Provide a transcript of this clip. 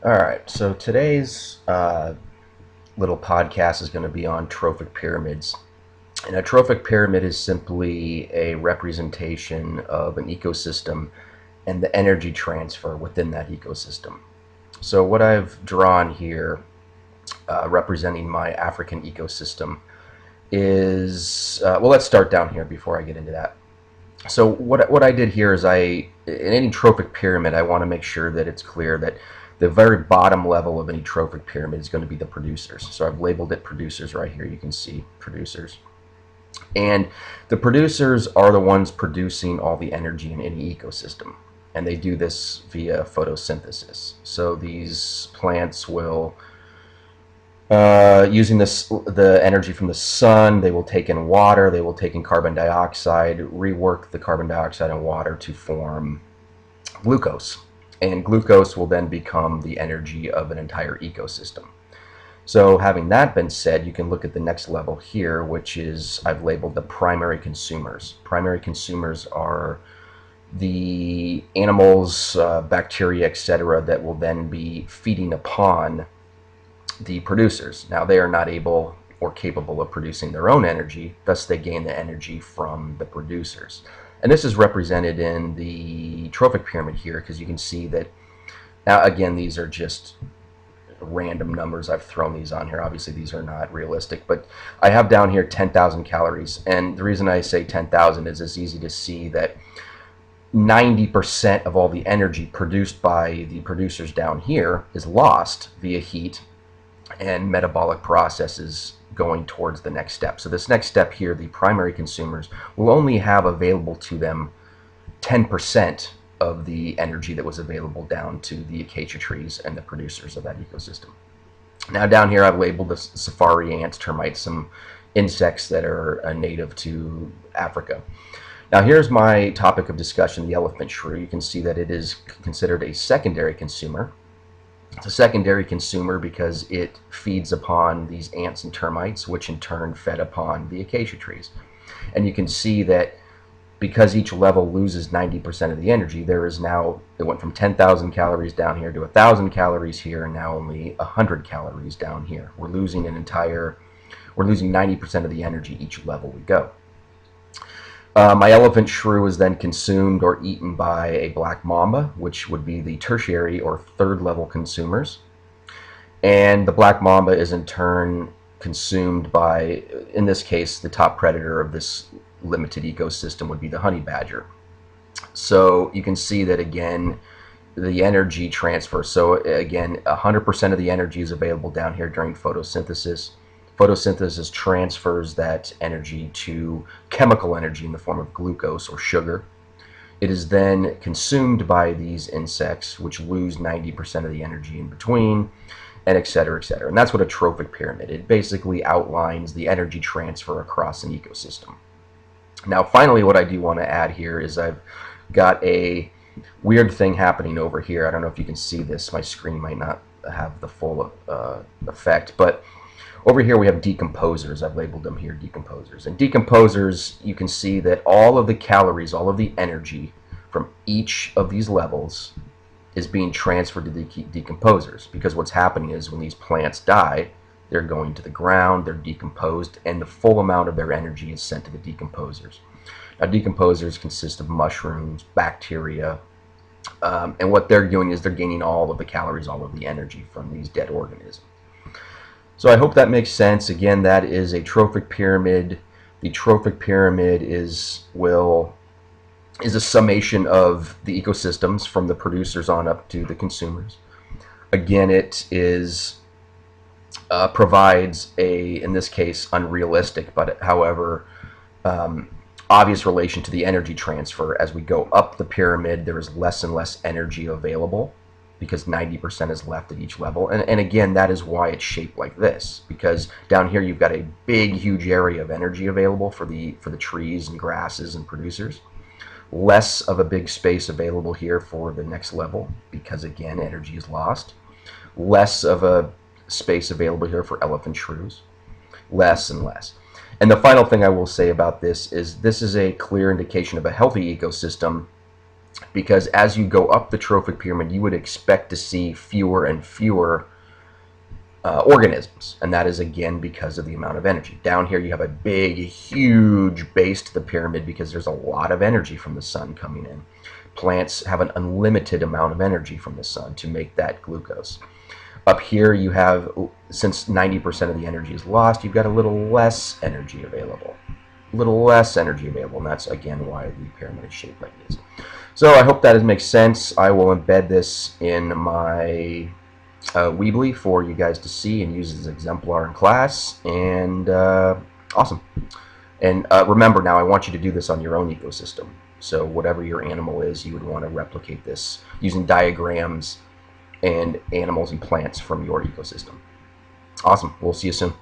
All right, so today's little podcast is going to be on trophic pyramids. And a trophic pyramid is simply a representation of an ecosystem and the energy transfer within that ecosystem. So, what I've drawn here, representing my African ecosystem, is well, let's start down here before I get into that. So what I did here is in any trophic pyramid, I want to make sure that it's clear that the very bottom level of any trophic pyramid is going to be the producers. So I've labeled it producers right here. You can see producers. And the producers are the ones producing all the energy in any ecosystem. And they do this via photosynthesis. So these plants will using the energy from the sun, they will take in water, they will take in carbon dioxide, rework the carbon dioxide and water to form glucose. And glucose will then become the energy of an entire ecosystem. So having that been said, you can look at the next level here, which is I've labeled the primary consumers. Primary consumers are the animals, bacteria, etc., that will then be feeding upon the producers. Now, they are not able or capable of producing their own energy, thus they gain the energy from the producers. And this is represented in the trophic pyramid here, because you can see that, now again, these are just random numbers. I've thrown these on here. Obviously, these are not realistic, but I have down here 10,000 calories. And the reason I say 10,000 is it's easy to see that 90% of all the energy produced by the producers down here is lost via heat and metabolic processes going towards the next step. So this next step here, the primary consumers will only have available to them 10% of the energy that was available down to the acacia trees and the producers of that ecosystem. Now down here I've labeled the safari ants, termites, some insects that are native to Africa. Now here's my topic of discussion, the elephant shrew. You can see that it is considered a secondary consumer. It's a secondary consumer because it feeds upon these ants and termites, which in turn fed upon the acacia trees. And you can see that because each level loses 90% of the energy, there is now, it went from 10,000 calories down here to 1,000 calories here, and now only 100 calories down here. We're losing 90% of the energy each level we go. My elephant shrew is then consumed or eaten by a black mamba, which would be the tertiary or third level consumers. And the black mamba is in turn consumed by, in this case, the top predator of this limited ecosystem would be the honey badger. So you can see that again, the energy transfer. So again, 100% of the energy is available down here during photosynthesis. Photosynthesis transfers that energy to chemical energy in the form of glucose or sugar. It is then consumed by these insects, which lose 90% of the energy in between, and et cetera, et cetera. And that's what a trophic pyramid. It basically outlines the energy transfer across an ecosystem. Now, finally, what I do want to add here is I've got a weird thing happening over here. I don't know if you can see this. My screen might not have the full effect, but over here we have decomposers. I've labeled them here decomposers. And decomposers, you can see that all of the calories, all of the energy from each of these levels is being transferred to the decomposers, because what's happening is when these plants die, they're going to the ground, they're decomposed, and the full amount of their energy is sent to the decomposers. Now, decomposers consist of mushrooms, bacteria, and what they're doing is they're gaining all of the calories, all of the energy from these dead organisms. So I hope that makes sense. Again, that is a trophic pyramid. The trophic pyramid is a summation of the ecosystems from the producers on up to the consumers. Again, it is provides a, in this case, unrealistic, but however, obvious relation to the energy transfer. As we go up the pyramid, there is less and less energy available, because 90% is left at each level. And again, that is why it's shaped like this, because down here you've got a big, huge area of energy available for the trees and grasses and producers. Less of a big space available here for the next level, because again, energy is lost. Less of a space available here for elephant shrews. Less and less. And the final thing I will say about this is a clear indication of a healthy ecosystem because as you go up the trophic pyramid, you would expect to see fewer and fewer organisms, and that is again because of the amount of energy. Down here you have a big, huge base to the pyramid because there's a lot of energy from the sun coming in. Plants have an unlimited amount of energy from the sun to make that glucose. Up here you have, since 90% of the energy is lost, you've got a little less energy available. A little less energy available, and that's again why the pyramid is shaped like this. So I hope that makes sense. I will embed this in my Weebly for you guys to see and use as Exemplar in class, and awesome. And remember now, I want you to do this on your own ecosystem. So whatever your animal is, you would want to replicate this using diagrams and animals and plants from your ecosystem. Awesome. We'll see you soon.